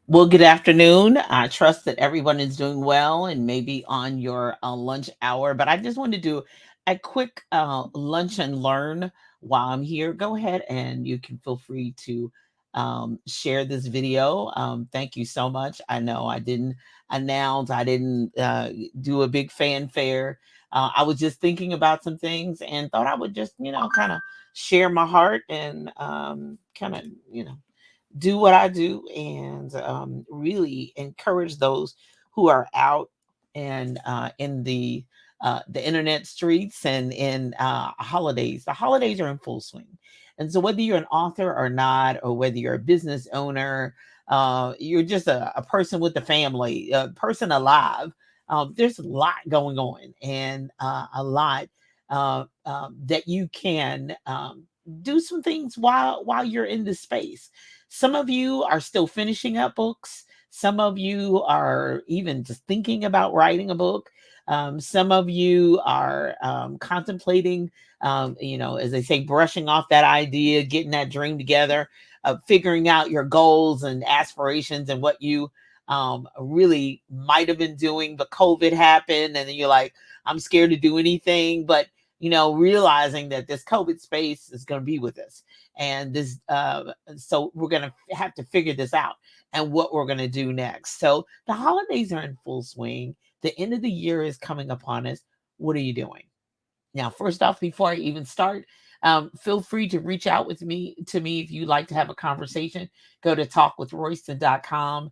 Well, good afternoon. I trust that everyone is doing well and maybe on your lunch hour. But I just wanted to do a quick lunch and learn while I'm here. Go ahead and you can feel free to share this video. Thank you so much. I know I didn't announce, I didn't do a big fanfare. I was just thinking about some things and thought I would just, kind of share my heart and kind of, do what I do and really encourage those who are out and in the internet streets and in holidays. The holidays are in full swing, and so whether you're an author or not, or whether you're a business owner, you're just a person with a family, a person alive. There's a lot going on, and a lot that you can do some things while you're in this space. Some of you are still finishing up books. Some of you are even just thinking about writing a book. Some of you are contemplating, as they say, brushing off that idea, getting that dream together, figuring out your goals and aspirations and what you really might have been doing, but COVID happened, and then you're like, I'm scared to do anything. But realizing that this COVID space is going to be with us, and this so we're going to have to figure this out and what we're going to do next. So the holidays are in full swing. The end of the year is coming upon us. What are you doing now? First off, before I even start, feel free to reach out with me to me if you'd like to have a conversation. Go to talkwithroyston.com.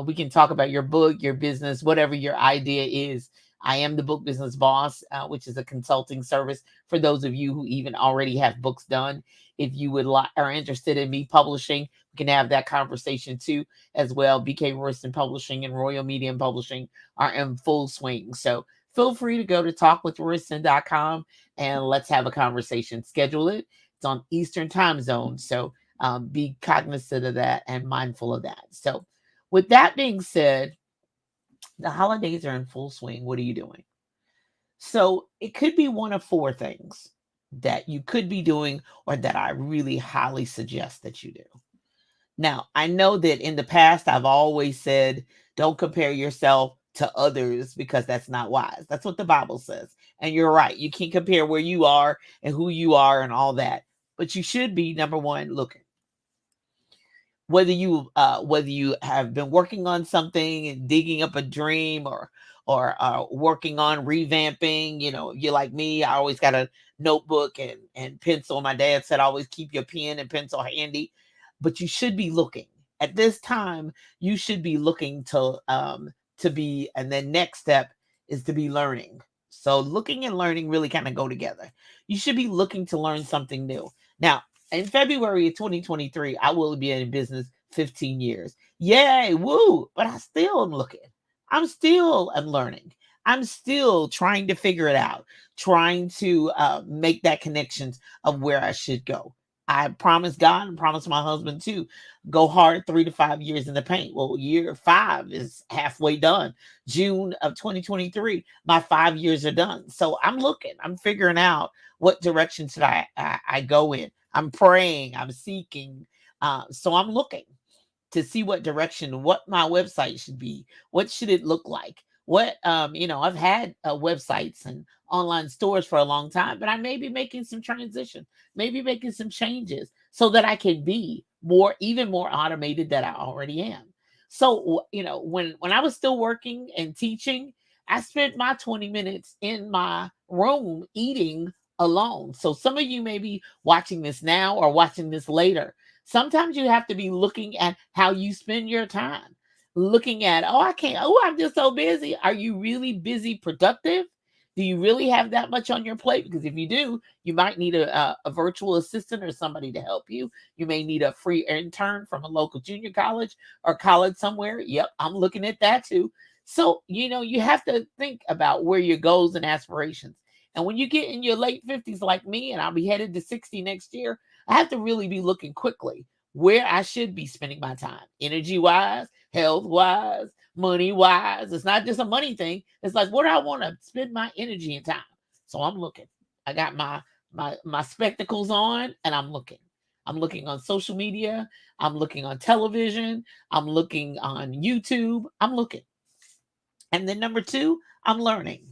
We can talk about your book, your business, whatever your idea is. I am the book business boss, which is a consulting service for those of you who even already have books done. If you are interested in me publishing, we can have that conversation too as well. BK Royston Publishing and Royal Media and Publishing are in full swing. So feel free to go to talkwithroyston.com and let's have a conversation. Schedule it. It's on Eastern time zone. So be cognizant of that and mindful of that. So with that being said, the holidays are in full swing. What are you doing? So it could be one of four things that you could be doing or that I really highly suggest that you do. Now, I know that in the past, I've always said, don't compare yourself to others because that's not wise. That's what the Bible says. And you're right. You can't compare where you are and who you are and all that. But you should be, number one, looking. Whether you have been working on something and digging up a dream, or working on revamping. You're like me. I always got a notebook and pencil. My dad said always keep your pen and pencil handy. But you should be looking at this time. You should be looking to be, and then next step is to be learning. So looking and learning really kind of go together. You should be looking to learn something new. Now, in February of 2023, I will be in business 15 years. Yay, woo! But I still am looking. I'm learning. I'm still trying to figure it out, trying to make that connections of where I should go. I promised God and promised my husband too, go hard 3 to 5 years in the paint. Well, year five is halfway done. June of 2023, my 5 years are done. So I'm looking, I'm figuring out what direction should I go in. I'm praying, I'm seeking. So I'm looking to see what direction, what my website should be, what should it look like. I've had websites and online stores for a long time, but I may be making some transition, maybe making some changes so that I can be even more automated than I already am. So, when I was still working and teaching, I spent my 20 minutes in my room eating alone. So some of you may be watching this now or watching this later. Sometimes you have to be looking at how you spend your time. Looking at, oh, I can't, oh, I'm just so busy. Are you really busy productive? Do you really have that much on your plate? Because if you do, you might need a virtual assistant or somebody to help you. You may need a free intern from a local junior college or college somewhere. Yep, I'm looking at that too. So, you have to think about where your goals and aspirations. And when you get in your late 50s like me, and I'll be headed to 60 next year, I have to really be looking quickly where I should be spending my time, energy wise, health wise, money wise. It's not just a money thing. It's like, what do I want to spend my energy and time? So I'm looking. I got my spectacles on and I'm looking. I'm looking on social media. I'm looking on television. I'm looking on YouTube. I'm looking. And then number two, I'm learning.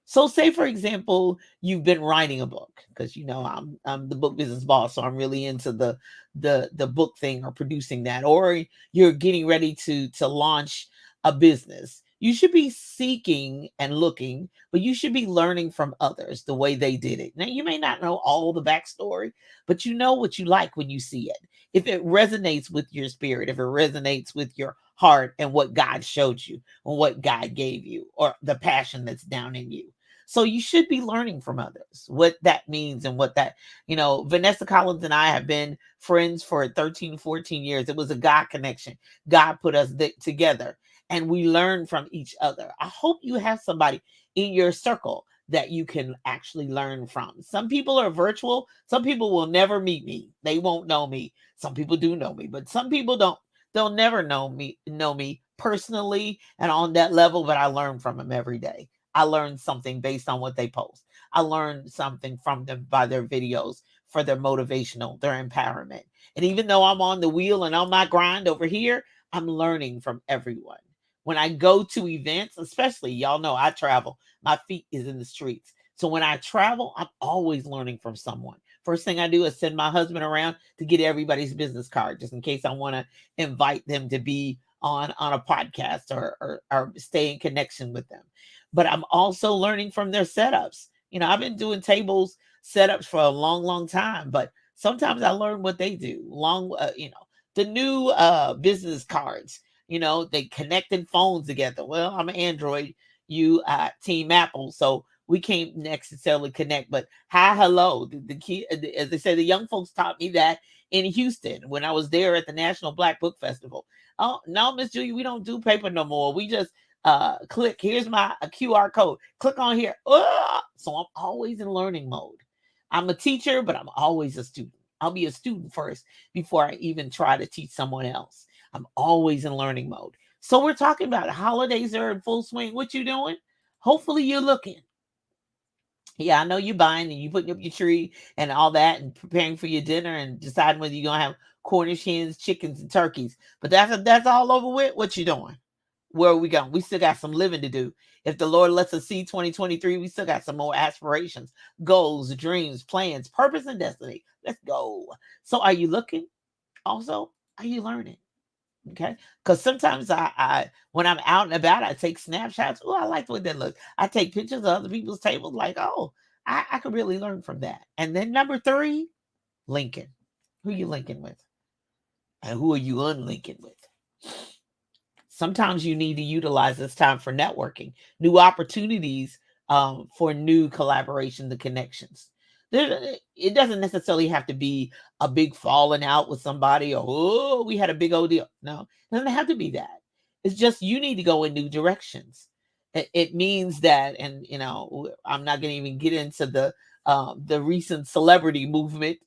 So say for example, you've been writing a book because I'm the book business boss, so I'm really into the book thing or producing that, or you're getting ready to launch a business. You should be seeking and looking, but you should be learning from others the way they did it. Now you may not know all the backstory, but you know what you like when you see it. If it resonates with your spirit, if it resonates with your heart and what God showed you or what God gave you or the passion that's down in you. So you should be learning from others what that means and what that, Vanessa Collins and I have been friends for 13, 14 years. It was a God connection. God put us together and we learn from each other. I hope you have somebody in your circle that you can actually learn from. Some people are virtual. Some people will never meet me. They won't know me. Some people do know me, but some people don't. They'll never know me personally and on that level, but I learn from them every day. I learn something based on what they post. I learn something from them by their videos for their motivational, their empowerment. And even though I'm on the wheel and on my grind over here, I'm learning from everyone. When I go to events, especially, y'all know I travel, my feet is in the streets. So when I travel, I'm always learning from someone. First thing I do is send my husband around to get everybody's business card, just in case I want to invite them to be on a podcast or stay in connection with them. But I'm also learning from their setups. I've been doing tables setups for a long, long time, but sometimes I learn what they do. The new business cards. They connecting phones together. Well, I'm an Android, you Team Apple, so we can't necessarily connect. But hi, hello, the key, as they say, the young folks taught me that in Houston when I was there at the National Black Book Festival. Oh no, Miss Julia, we don't do paper no more. We just click. Here's my a QR code. Click on here. So I'm always in learning mode. I'm a teacher, but I'm always a student. I'll be a student first before I even try to teach someone else. I'm always in learning mode. So we're talking about holidays are in full swing. What you doing? Hopefully you're looking. Yeah, I know you're buying and you putting up your tree and all that and preparing for your dinner and deciding whether you're gonna have Cornish hens, chickens, and turkeys. But that's all over with. What you doing? Where are we going? We still got some living to do. If the Lord lets us see 2023, we still got some more aspirations, goals, dreams, plans, purpose, and destiny. Let's go. So are you looking? Also, are you learning? Okay. Because sometimes I when I'm out and about, I take snapshots. Oh, I like the way that looks. I take pictures of other people's tables, like, oh, I could really learn from that. And then number three, linking. Who you linking with? And who are you unlinking with? Sometimes you need to utilize this time for networking, new opportunities for new collaborations and connections. It doesn't necessarily have to be a big falling out with somebody or, oh, we had a big old deal. No, it doesn't have to be that. It's just you need to go in new directions. It means that, and I'm not going to even get into the recent celebrity movement.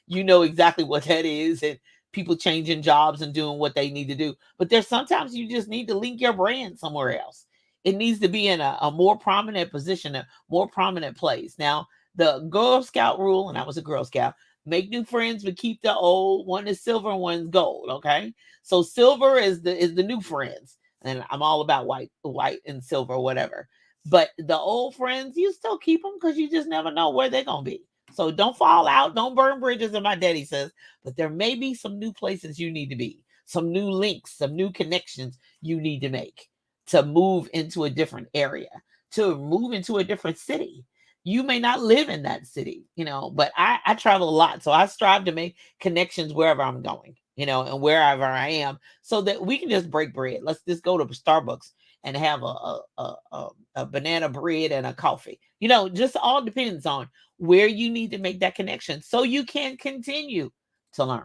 You know exactly what that is, and people changing jobs and doing what they need to do. But there's sometimes you just need to link your brand somewhere else. It needs to be in a more prominent position, a more prominent place. Now, the Girl Scout rule, and I was a Girl Scout, make new friends, but keep the old. One is silver, and one's gold. Okay, so silver is the new friends, and I'm all about white and silver, whatever. But the old friends, you still keep them because you just never know where they're gonna be. So don't fall out, don't burn bridges, as my daddy says. But there may be some new places you need to be, some new links, some new connections you need to make to move into a different area, to move into a different city. You may not live in that city, but I travel a lot. So I strive to make connections wherever I'm going, and wherever I am so that we can just break bread. Let's just go to Starbucks and have a banana bread and a coffee. Just all depends on where you need to make that connection so you can continue to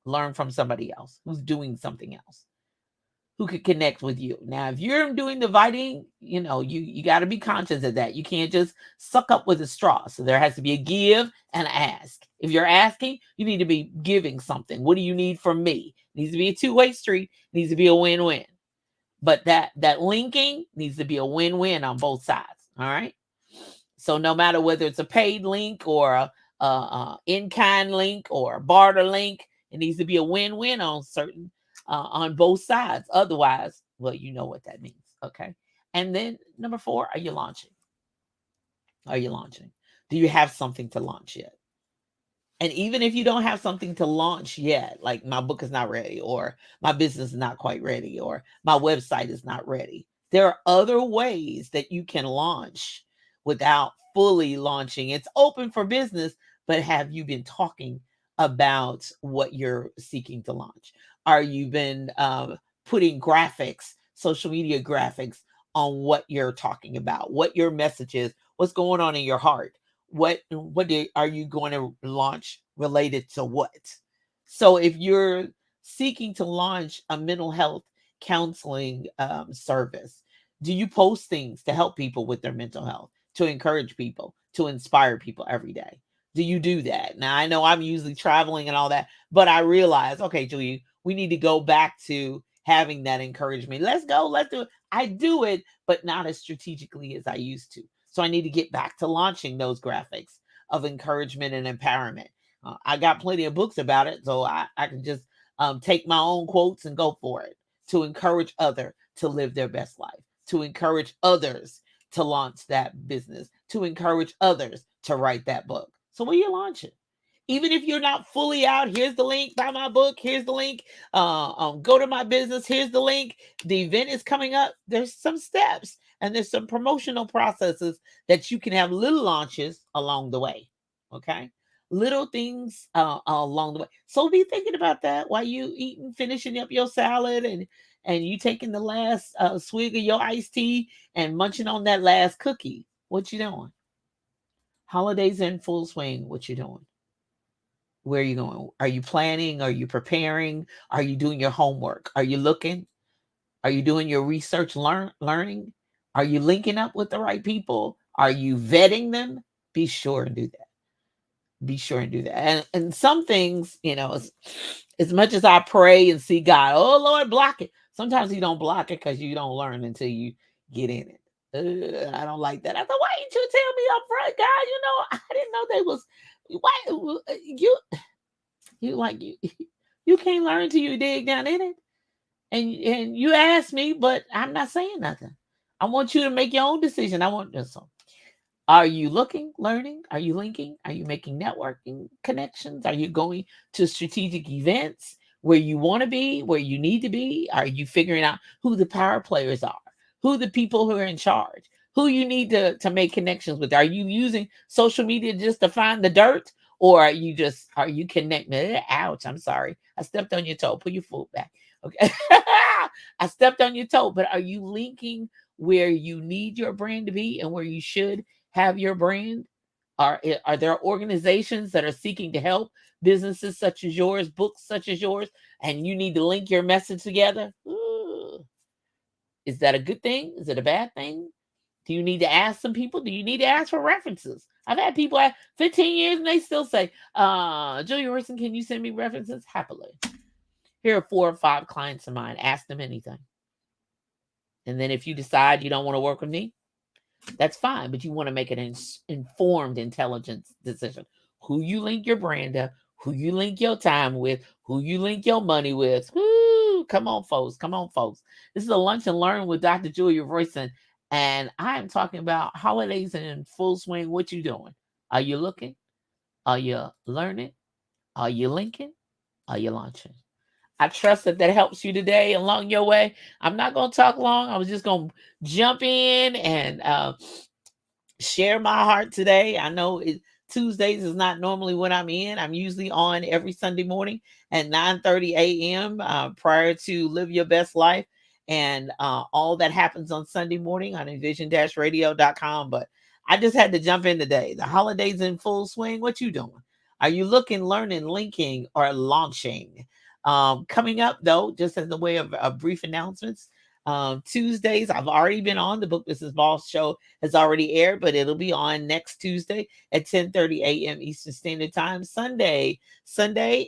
learn from somebody else who's doing something else, who could connect with you. Now, if you're doing the inviting, you got to be conscious of that. You can't just suck up with a straw. So there has to be a give and ask. If you're asking, you need to be giving something. What do you need from me? It needs to be a two-way street. It needs to be a win-win. But that linking needs to be a win-win on both sides. All right. So no matter whether it's a paid link or in-kind link or a barter link. It needs to be a win-win on certain on both sides. Otherwise, well, you know what that means. Okay. And then number 4, are you launching? Are you launching? Do you have something to launch yet? And even if you don't have something to launch yet, like my book is not ready, or my business is not quite ready, or my website is not ready, there are other ways that you can launch without fully launching. It's open for business, but have you been talking about what you're seeking to launch? Are you been putting graphics, social media graphics on what you're talking about, what your message is, what's going on in your heart? Are you going to launch related to what? So if you're seeking to launch a mental health counseling service, do you post things to help people with their mental health, to encourage people, to inspire people every day? Do you do that? Now I know I'm usually traveling and all that, but I realize, okay, Julie, we need to go back to having that encouragement. Let's go, let's do it. I do it, but not as strategically as I used to. So I need to get back to launching those graphics of encouragement and empowerment. I got plenty of books about it, so I can just take my own quotes and go for it, to encourage others to live their best life, to encourage others to launch that business, to encourage others to write that book. So what are you launching? Even if you're not fully out, here's the link. Buy my book. Here's the link. Go to my business. Here's the link. The event is coming up. There's some steps and there's some promotional processes that you can have little launches along the way. Okay, little things along the way. So be thinking about that while you eating, finishing up your salad, and you taking the last swig of your iced tea and munching on that last cookie. What you doing? Holidays in full swing. What you doing? Where are you going? Are you planning? Are you preparing? Are you doing your homework? Are you looking? Are you doing your research learning? Are you linking up with the right people? Are you vetting them? Be sure and do that. Be sure and do that. And some things, as much as I pray and see God, oh Lord, block it. Sometimes He don't block it because you don't learn until you get in it. I don't like that. I thought, why didn't you tell me up front, God? I didn't know they was. Why you you can't learn until you dig down in it. And you asked me, but I'm not saying nothing. I want you to make your own decision. I want this. So, are you looking, learning? Are you linking? Are you making networking connections? Are you going to strategic events where you want to be, where you need to be? Are you figuring out who the power players are, who the people who are in charge, who you need to make connections with? Are you using social media just to find the dirt? Or are you connecting? Ouch, I'm sorry. I stepped on your toe. Put your foot back. Okay. I stepped on your toe, but are you linking where you need your brand to be and where you should have your brand? Are there organizations that are seeking to help businesses such as yours, books such as yours, and you need to link your message together? Ooh. Is that a good thing? Is it a bad thing? Do you need to ask some people? Do you need to ask for references? I've had people at 15 years and they still say, Julia Royston, can you send me references? Happily. Here are 4 or 5 clients of mine. Ask them anything. And then if you decide you don't want to work with me, that's fine. But you want to make an informed, intelligent decision. Who you link your brand up, who you link your time with, who you link your money with. Woo! Come on, folks. Come on, folks. This is a Lunch and Learn with Dr. Julia Royston. And I am talking about holidays in full swing. What you doing? Are you looking? Are you learning? Are you linking? Are you launching? I trust that helps you today along your way. I'm not going to talk long. I was just going to jump in and share my heart today. I know Tuesdays is not normally when I'm in. I'm usually on every Sunday morning at 9:30 a.m. Prior to Live Your Best Life. And all that happens on Sunday morning on envision-radio.com. But I just had to jump in today. The holidays in full swing. What you doing? Are you looking, learning, linking, or launching? Coming up, though, just as a way of brief announcements, Tuesdays, I've already been on. The Book Business Boss show has already aired, but it'll be on next Tuesday at 10:30 a.m. Eastern Standard Time. Sunday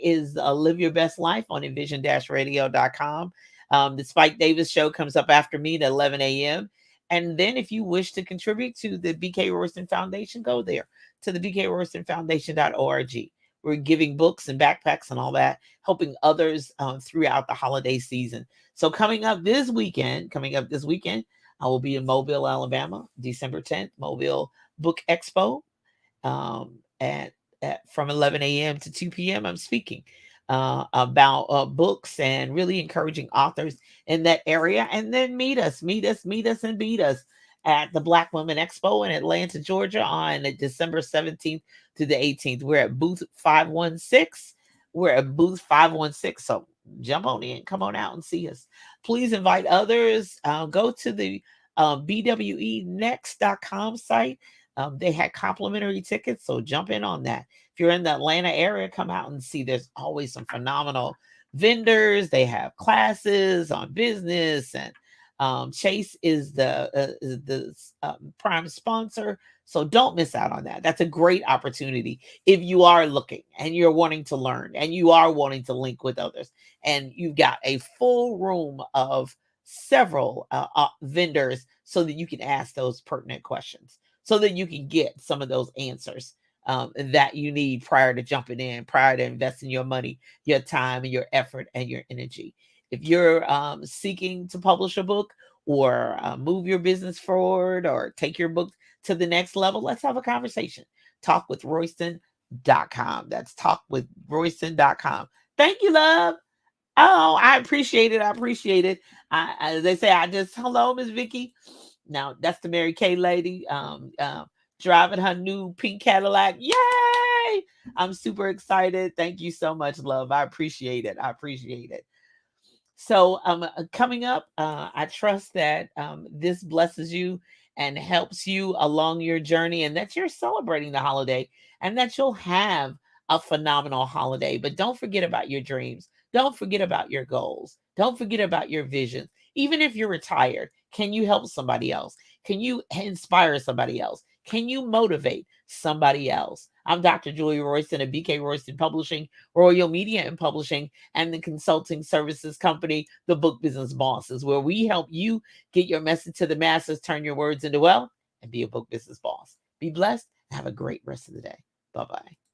is Live Your Best Life on envision-radio.com. The Spike Davis show comes up after me at 11 a.m. And then if you wish to contribute to the BK Royston Foundation, go there to the bkroystonfoundation.org. We're giving books and backpacks and all that, helping others throughout the holiday season. So coming up this weekend, I will be in Mobile, Alabama, December 10th, Mobile Book Expo, at from 11 a.m. to 2 p.m. I'm speaking about books and really encouraging authors in that area. And then and beat us at the Black Women Expo in Atlanta, Georgia on December 17th to the 18th. We're at booth 516. We're at booth 516. So jump on in, come on out and see us. Please invite others. Go to the bwenext.com site. They had complimentary tickets, so jump in on that. If you're in the Atlanta area, come out and see. There's always some phenomenal vendors. They have classes on business, and Chase is the prime sponsor. So don't miss out on that. That's a great opportunity if you are looking and you're wanting to learn and you are wanting to link with others, and you've got a full room of several vendors so that you can ask those pertinent questions, so that you can get some of those answers that you need prior to jumping in, prior to investing your money, your time, and your effort and your energy. If you're seeking to publish a book or move your business forward or take your book to the next level, let's have a conversation. Talkwithroyston.com. That's talkwithroyston.com. Thank you, love. Oh, I appreciate it. I appreciate it. As they say, hello, Miss Vicky. Now that's the Mary Kay lady driving her new pink Cadillac. Yay! I'm super excited. Thank you so much, love. I appreciate it. I appreciate it. So coming up, I trust that this blesses you and helps you along your journey, and that you're celebrating the holiday, and that you'll have a phenomenal holiday. But don't forget about your dreams. Don't forget about your goals. Don't forget about your visions. Even if you're retired, can you help somebody else? Can you inspire somebody else? Can you motivate somebody else? I'm Dr. Julie Royston of BK Royston Publishing, Royal Media and Publishing, and the consulting services company, The Book Business Bosses, where we help you get your message to the masses, turn your words into wealth, and be a book business boss. Be blessed and have a great rest of the day. Bye-bye.